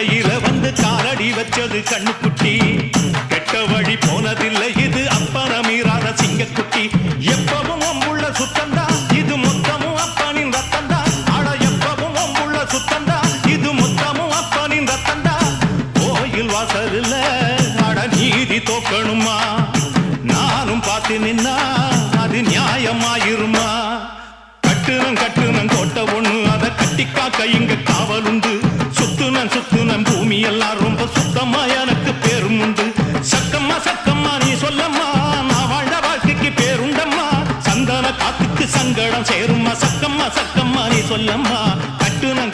கோட்டையில வந்து காலடி வச்சது கண்ணுக்குட்டி கெட்ட வழி போனதில்லை இது அப்பன மீறாத சிங்கக்குட்டி எப்பவும் அம்புள்ள சுத்தந்தா இது மொத்தமும் அப்பனின் ரத்தந்தா அட எப்பவும் அம்புள்ள சுத்தந்தா இது மொத்தமும் அப்பனின் ரத்தந்தா கோயில் வாசல்ல அட நீதி தோக்கணுமா நானும் பார்த்து நின்னா அது நியாயமாயிருமா கட்டுனம் கோட்டை ஒண்ணு அத கட்டிக்காக்க இங்க காவல் உண்டு சுத்துனம் பூமி எல்லாம் ரொம்ப சுத்தமா எனக்கு பேரும் உண்டு சக்கம்மா நீ சொல்லம்மா நான் வாழ்ந்த வாழ்க்கைக்கு பேருண்டம்மா சந்தன காத்துக்கு சங்கடம் சேரும்மா சக்கம்மா நீ சொல்லம்மா கட்டுனம்